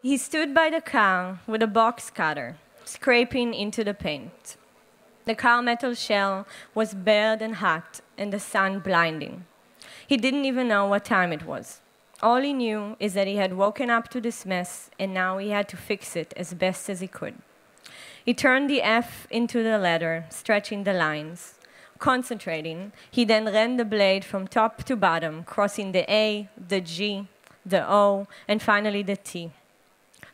He stood by the car with a box cutter, scraping into the paint. The car metal shell was bared and hot, and the sun blinding. He didn't even know what time it was. All he knew is that he had woken up to this mess, and now he had to fix it as best as he could. He turned the F into the letter, stretching the lines. Concentrating, he then ran the blade from top to bottom, crossing the A, the G, the O, and finally the T.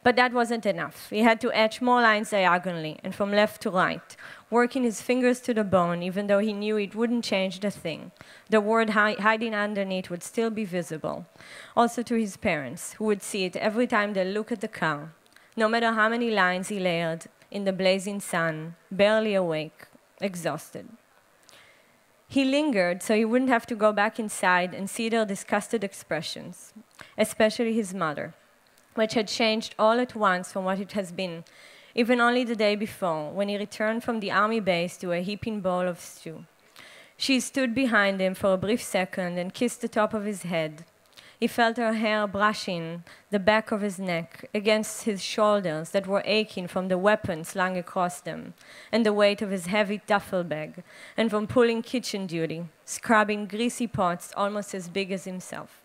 But that wasn't enough. He had to etch more lines diagonally and from left to right, working his fingers to the bone, even though he knew it wouldn't change the thing. The word hiding underneath would still be visible. Also to his parents, who would see it every time they look at the car, no matter how many lines he layered in the blazing sun, barely awake, exhausted. He lingered so he wouldn't have to go back inside and see their disgusted expressions, especially his mother, which had changed all at once from what it has been, even only the day before, when he returned from the army base to a heaping bowl of stew. She stood behind him for a brief second and kissed the top of his head. He felt her hair brushing the back of his neck against his shoulders that were aching from the weapon slung across them, and the weight of his heavy duffel bag, and from pulling kitchen duty, scrubbing greasy pots almost as big as himself.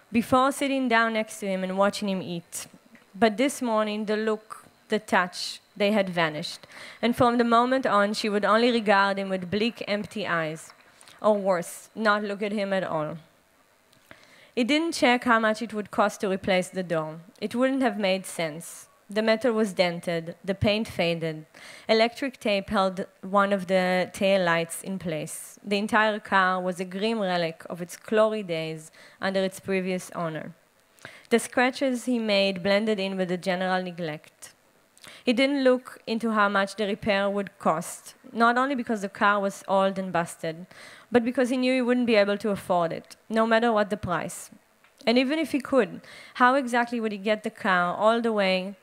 Before sitting down next to him and watching him eat. But this morning, the look, the touch, they had vanished, and from the moment on, she would only regard him with bleak, empty eyes, or worse, not look at him at all. He didn't check how much it would cost to replace the door. It wouldn't have made sense. The metal was dented, the paint faded. Electric tape held one of the tail lights in place. The entire car was a grim relic of its glory days under its previous owner. The scratches he made blended in with the general neglect. He didn't look into how much the repair would cost, not only because the car was old and busted, but because he knew he wouldn't be able to afford it, no matter what the price. And even if he could, how exactly would he get the car all the way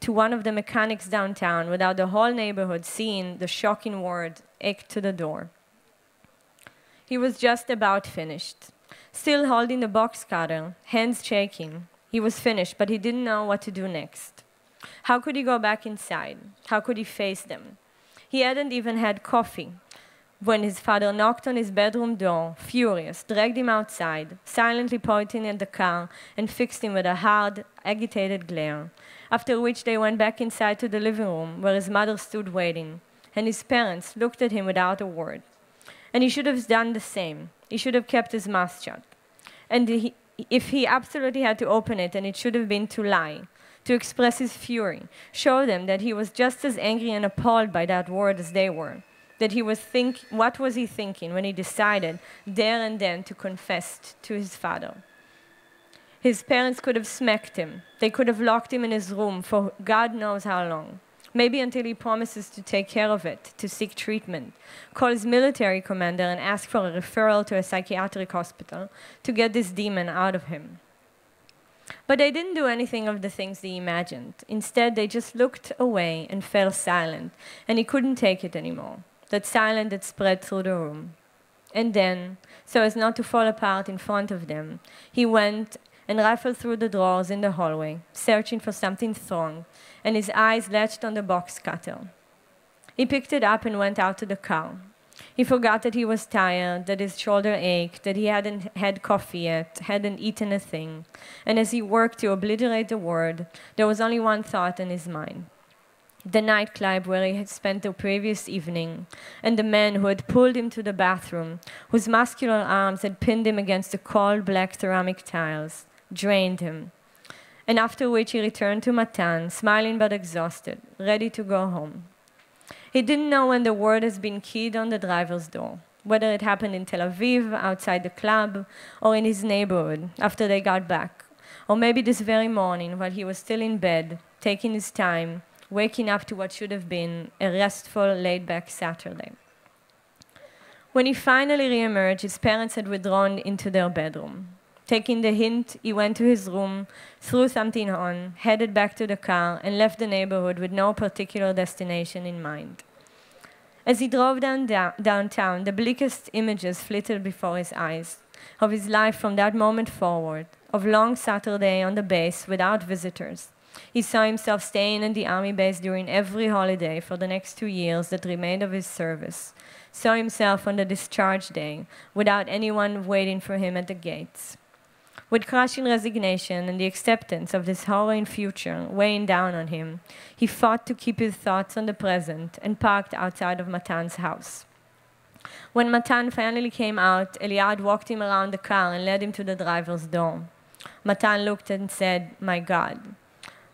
to one of the mechanics downtown without the whole neighborhood seeing the shocking word "Ek" to the door? He was just about finished, still holding the box cutter, hands shaking. He was finished, but he didn't know what to do next. How could he go back inside? How could he face them? He hadn't even had coffee when his father knocked on his bedroom door, furious, dragged him outside, silently pointing at the car, and fixed him with a hard, agitated glare, after which they went back inside to the living room where his mother stood waiting, and his parents looked at him without a word. And he should have done the same. He should have kept his mouth shut. And if he absolutely had to open it, and it should have been to lie, to express his fury, show them that he was just as angry and appalled by that word as they were, that he was what was he thinking when he decided there and then to confess to his father. His parents could have smacked him. They could have locked him in his room for God knows how long, maybe until he promises to take care of it, to seek treatment, call his military commander and ask for a referral to a psychiatric hospital to get this demon out of him. But they didn't do anything of the things he imagined. Instead, they just looked away and fell silent, and he couldn't take it anymore, that silence that spread through the room. And then, so as not to fall apart in front of them, he went and rifled through the drawers in the hallway, searching for something strong, and his eyes latched on the box cutter. He picked it up and went out to the car. He forgot that he was tired, that his shoulder ached, that he hadn't had coffee yet, hadn't eaten a thing. And as he worked to obliterate the word, there was only one thought in his mind: the nightclub where he had spent the previous evening, and the man who had pulled him to the bathroom, whose muscular arms had pinned him against the cold black ceramic tiles, drained him. And after which he returned to Matan, smiling but exhausted, ready to go home. He didn't know when the word has been keyed on the driver's door, whether it happened in Tel Aviv, outside the club, or in his neighborhood, after they got back. Or maybe this very morning, while he was still in bed, taking his time, waking up to what should have been a restful, laid-back Saturday. When he finally reemerged, his parents had withdrawn into their bedroom. Taking the hint, he went to his room, threw something on, headed back to the car, and left the neighborhood with no particular destination in mind. As he drove downtown, the bleakest images flitted before his eyes, of his life from that moment forward, of long Saturday on the base without visitors. He saw himself staying in the army base during every holiday for the next 2 years that remained of his service. Saw himself on the discharge day without anyone waiting for him at the gates. With crushing resignation and the acceptance of this horrid future weighing down on him, he fought to keep his thoughts on the present and parked outside of Matan's house. When Matan finally came out, Eliad walked him around the car and led him to the driver's door. Matan looked and said, "My God."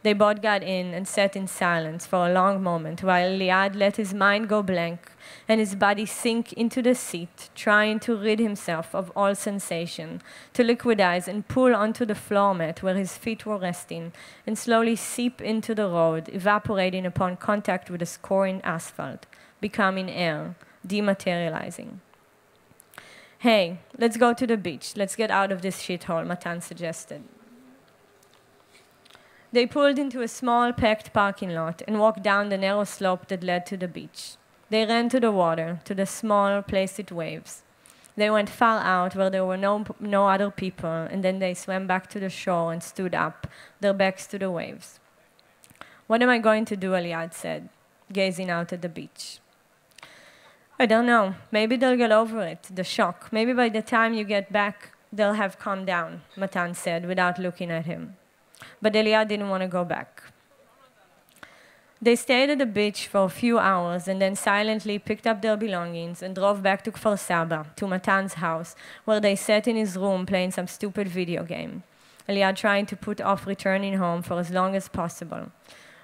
They both got in and sat in silence for a long moment while Eliad let his mind go blank and his body sink into the seat, trying to rid himself of all sensation, to liquidize and pull onto the floor mat where his feet were resting, and slowly seep into the road, evaporating upon contact with the scoring asphalt, becoming air, dematerializing. "Hey, let's go to the beach. Let's get out of this shithole," Matan suggested. They pulled into a small, packed parking lot and walked down the narrow slope that led to the beach. They ran to the water, to the small, placid waves. They went far out where there were no other people, and then they swam back to the shore and stood up, their backs to the waves. "What am I going to do?" Eliad said, gazing out at the beach. "I don't know. Maybe they'll get over it, the shock. Maybe by the time you get back, they'll have calmed down," Matan said without looking at him. But Eliad didn't want to go back. They stayed at the beach for a few hours and then silently picked up their belongings and drove back to Kfar Saba, to Matan's house, where they sat in his room playing some stupid video game. Eliad trying to put off returning home for as long as possible.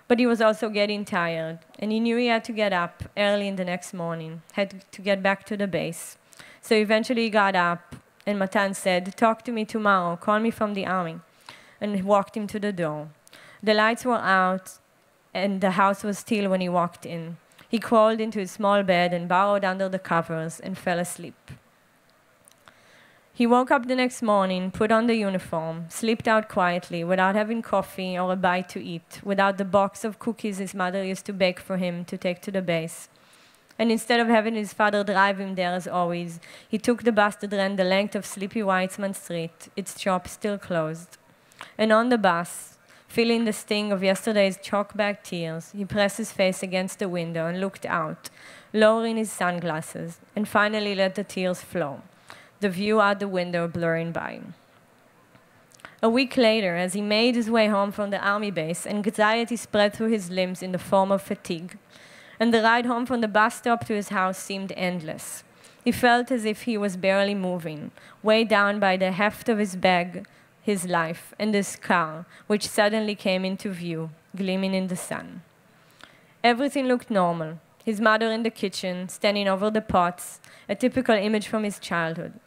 But he was also getting tired, and he knew he had to get up early in the next morning, had to get back to the base. So eventually he got up, and Matan said, "Talk to me tomorrow, call me from the army," and walked him to the door. The lights were out, and the house was still when he walked in. He crawled into his small bed and burrowed under the covers and fell asleep. He woke up the next morning, put on the uniform, slipped out quietly without having coffee or a bite to eat, without the box of cookies his mother used to bake for him to take to the base. And instead of having his father drive him there as always, he took the bus that ran the length of sleepy Weitzman Street, its shop still closed. And on the bus, feeling the sting of yesterday's chalk-bagged tears, he pressed his face against the window and looked out, lowering his sunglasses, and finally let the tears flow, the view out the window blurring by. A week later, as he made his way home from the army base, anxiety spread through his limbs in the form of fatigue, and the ride home from the bus stop to his house seemed endless. He felt as if he was barely moving, weighed down by the heft of his bag, his life, and this car, which suddenly came into view, gleaming in the sun. Everything looked normal. His mother in the kitchen, standing over the pots, a typical image from his childhood.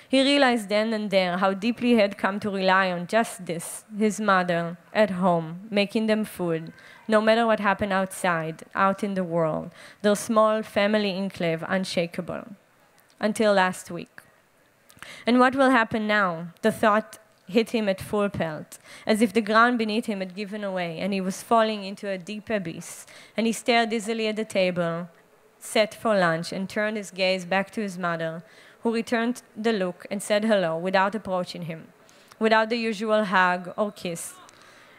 He realized then and there how deeply he had come to rely on just this, his mother, at home, making them food, no matter what happened outside, out in the world, their small family enclave unshakable. Until last week. And what will happen now? The thought hit him at full pelt, as if the ground beneath him had given away and he was falling into a deep abyss, and he stared dizzily at the table, set for lunch, and turned his gaze back to his mother, who returned the look and said hello without approaching him, without the usual hug or kiss.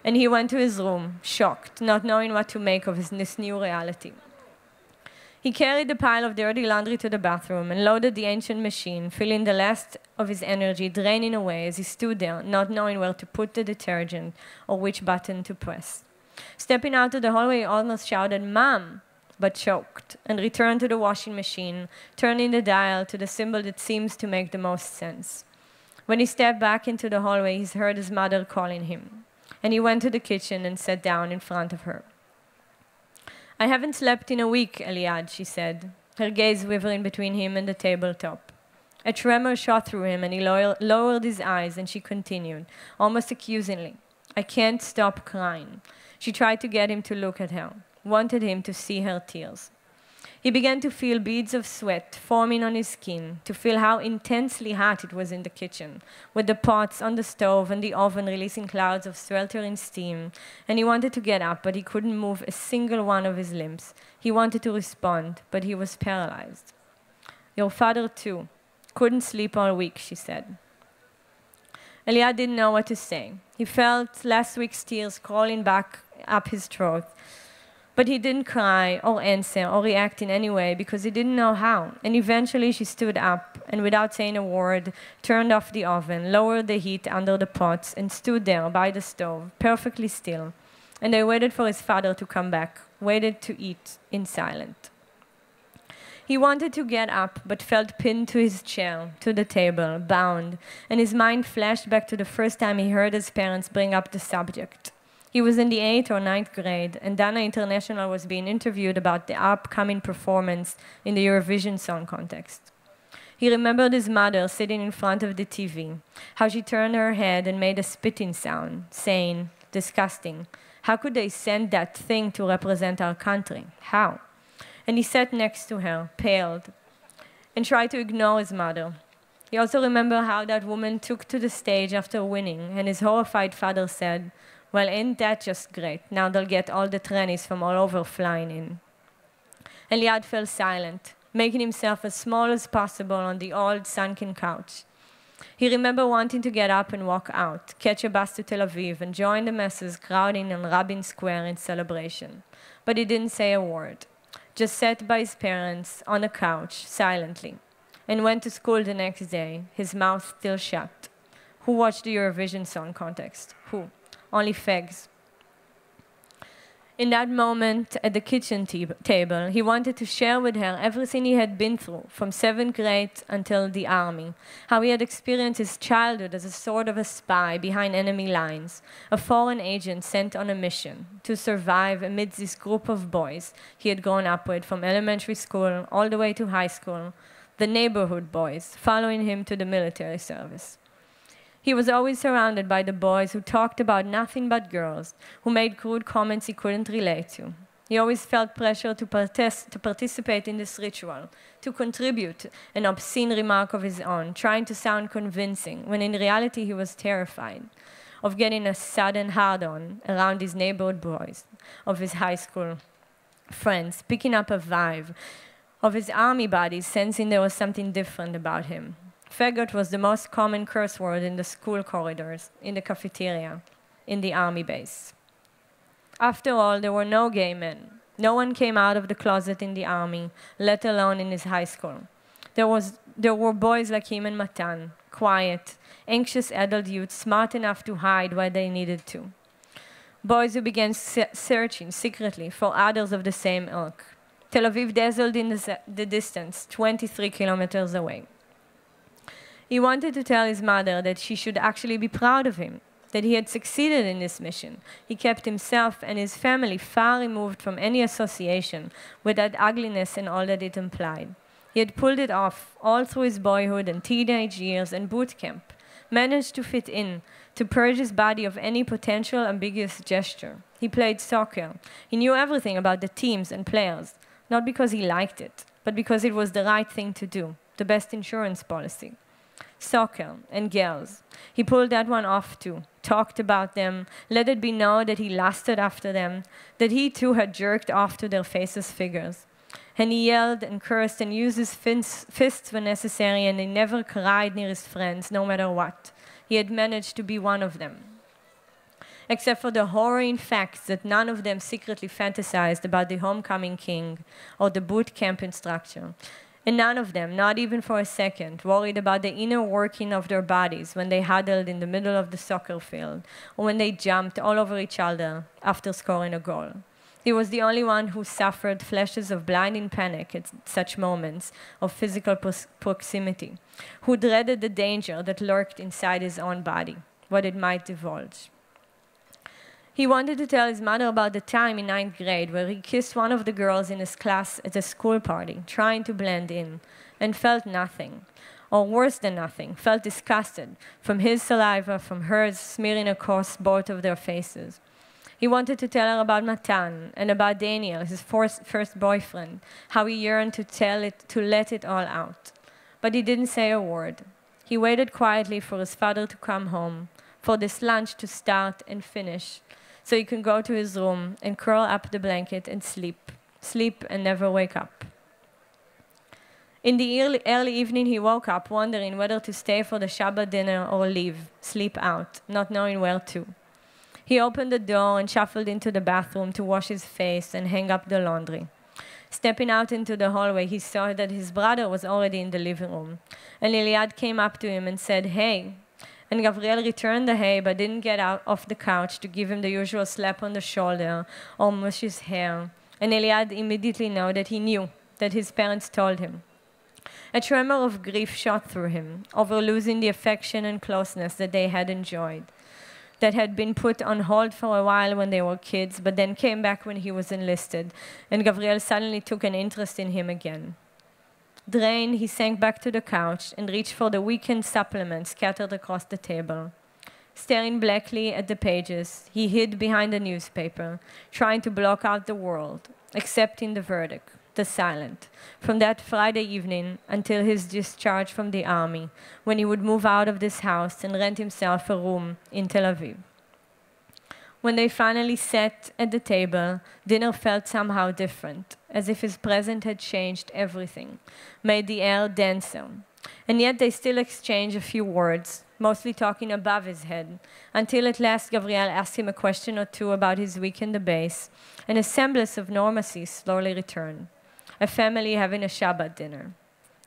And he went to his room, shocked, not knowing what to make of this new reality. He carried the pile of dirty laundry to the bathroom and loaded the ancient machine, feeling the last of his energy draining away as he stood there, not knowing where to put the detergent or which button to press. Stepping out of the hallway, he almost shouted, "Mom!" but choked, and returned to the washing machine, turning the dial to the symbol that seems to make the most sense. When he stepped back into the hallway, he heard his mother calling him, and he went to the kitchen and sat down in front of her. "I haven't slept in a week, Eliad," she said, her gaze wavering between him and the tabletop. A tremor shot through him, and he lowered his eyes, and she continued, almost accusingly, "I can't stop crying." She tried to get him to look at her, wanted him to see her tears. He began to feel beads of sweat forming on his skin, to feel how intensely hot it was in the kitchen, with the pots on the stove and the oven releasing clouds of sweltering steam, and he wanted to get up, but he couldn't move a single one of his limbs. He wanted to respond, but he was paralyzed. "Your father, too. Couldn't sleep all week," she said. Eliad didn't know what to say. He felt last week's tears crawling back up his throat. But he didn't cry or answer or react in any way because he didn't know how. And eventually she stood up and without saying a word, turned off the oven, lowered the heat under the pots, and stood there by the stove, perfectly still. And they waited for his father to come back, waited to eat in silence. He wanted to get up, but felt pinned to his chair, to the table, bound, and his mind flashed back to the first time he heard his parents bring up the subject. He was in the 8th or 9th grade, and Dana International was being interviewed about the upcoming performance in the Eurovision Song Contest. He remembered his mother sitting in front of the TV, how she turned her head and made a spitting sound, saying, disgusting, how could they send that thing to represent our country? How? And he sat next to her, paled, and tried to ignore his mother. He also remembered how that woman took to the stage after winning, and his horrified father said, well, ain't that just great? Now they'll get all the trannies from all over flying in. And Liad fell silent, making himself as small as possible on the old sunken couch. He remembered wanting to get up and walk out, catch a bus to Tel Aviv, and join the masses crowding on Rabin Square in celebration. But he didn't say a word, just sat by his parents on a couch, silently, and went to school the next day, his mouth still shut. Who watched the Eurovision Song Contest? Who? Only fags. In that moment, at the kitchen table, he wanted to share with her everything he had been through, from 7th grade until the army, how he had experienced his childhood as a sort of a spy behind enemy lines, a foreign agent sent on a mission to survive amidst this group of boys he had grown up with from elementary school all the way to high school, the neighborhood boys, following him to the military service. He was always surrounded by the boys who talked about nothing but girls, who made crude comments he couldn't relate to. He always felt pressure to participate in this ritual, to contribute an obscene remark of his own, trying to sound convincing, when in reality he was terrified of getting a sudden hard-on around his neighborhood boys, of his high school friends, picking up a vibe, of his army buddies sensing there was something different about him. Faggot was the most common curse word in the school corridors, in the cafeteria, in the army base. After all, there were no gay men. No one came out of the closet in the army, let alone in his high school. There were boys like him and Matan, quiet, anxious adult youths, smart enough to hide where they needed to. Boys who began searching secretly for others of the same ilk. Tel Aviv dazzled in the distance, 23 kilometers away. He wanted to tell his mother that she should actually be proud of him, that he had succeeded in this mission. He kept himself and his family far removed from any association with that ugliness and all that it implied. He had pulled it off all through his boyhood and teenage years and boot camp, managed to fit in, to purge his body of any potential ambiguous gesture. He played soccer. He knew everything about the teams and players, not because he liked it, but because it was the right thing to do, the best insurance policy. Soccer and girls. He pulled that one off too, talked about them, let it be known that he lusted after them, that he too had jerked off to their faces' figures. And he yelled and cursed and used his fists when necessary, and he never cried near his friends, no matter what. He had managed to be one of them. Except for the horrid facts that none of them secretly fantasized about the homecoming king or the boot camp instructor. And none of them, not even for a second, worried about the inner working of their bodies when they huddled in the middle of the soccer field or when they jumped all over each other after scoring a goal. He was the only one who suffered flashes of blinding panic at such moments of physical proximity, who dreaded the danger that lurked inside his own body, what it might divulge. He wanted to tell his mother about the time in 9th grade where he kissed one of the girls in his class at a school party, trying to blend in, and felt nothing, or worse than nothing, felt disgusted from his saliva, from hers smearing across both of their faces. He wanted to tell her about Matan and about Daniel, his first boyfriend, how he yearned to let it all out. But he didn't say a word. He waited quietly for his father to come home, for this lunch to start and finish, so he can go to his room and curl up the blanket and sleep and never wake up. In the early evening, he woke up, wondering whether to stay for the Shabbat dinner or leave, sleep out, not knowing where to. He opened the door and shuffled into the bathroom to wash his face and hang up the laundry. Stepping out into the hallway, he saw that his brother was already in the living room. And Eliad came up to him and said, "Hey." And Gabriel returned the hey, but didn't get out off the couch to give him the usual slap on the shoulder or mush his hair. And Eliad immediately knew that his parents told him. A tremor of grief shot through him over losing the affection and closeness that they had enjoyed, that had been put on hold for a while when they were kids, but then came back when he was enlisted, and Gabriel suddenly took an interest in him again. Drained, he sank back to the couch and reached for the weekend supplement scattered across the table. Staring blankly at the pages, he hid behind a newspaper, trying to block out the world, accepting the verdict, the silent, from that Friday evening until his discharge from the army, when he would move out of this house and rent himself a room in Tel Aviv. When they finally sat at the table, dinner felt somehow different, as if his presence had changed everything, made the air denser. And yet they still exchanged a few words, mostly talking above his head, until at last Gabriel asked him a question or two about his week in the base, and a semblance of normalcy slowly returned. A family having a Shabbat dinner.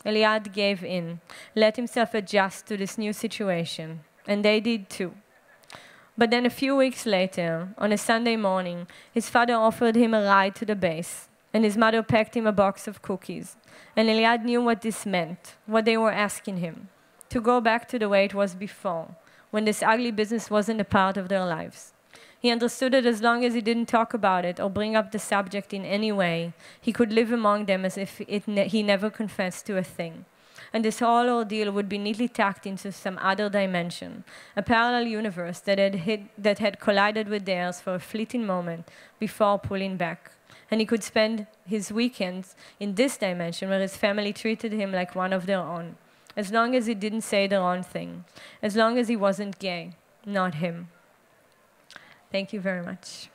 Eliad gave in, let himself adjust to this new situation, and they did too. But then a few weeks later, on a Sunday morning, his father offered him a ride to the base, and his mother packed him a box of cookies. And Eliad knew what this meant, what they were asking him, to go back to the way it was before, when this ugly business wasn't a part of their lives. He understood that as long as he didn't talk about it or bring up the subject in any way, he could live among them as if he never confessed to a thing. And this whole ordeal would be neatly tucked into some other dimension, a parallel universe that had collided with theirs for a fleeting moment before pulling back. And he could spend his weekends in this dimension where his family treated him like one of their own, as long as he didn't say the wrong thing, as long as he wasn't gay, not him. Thank you very much.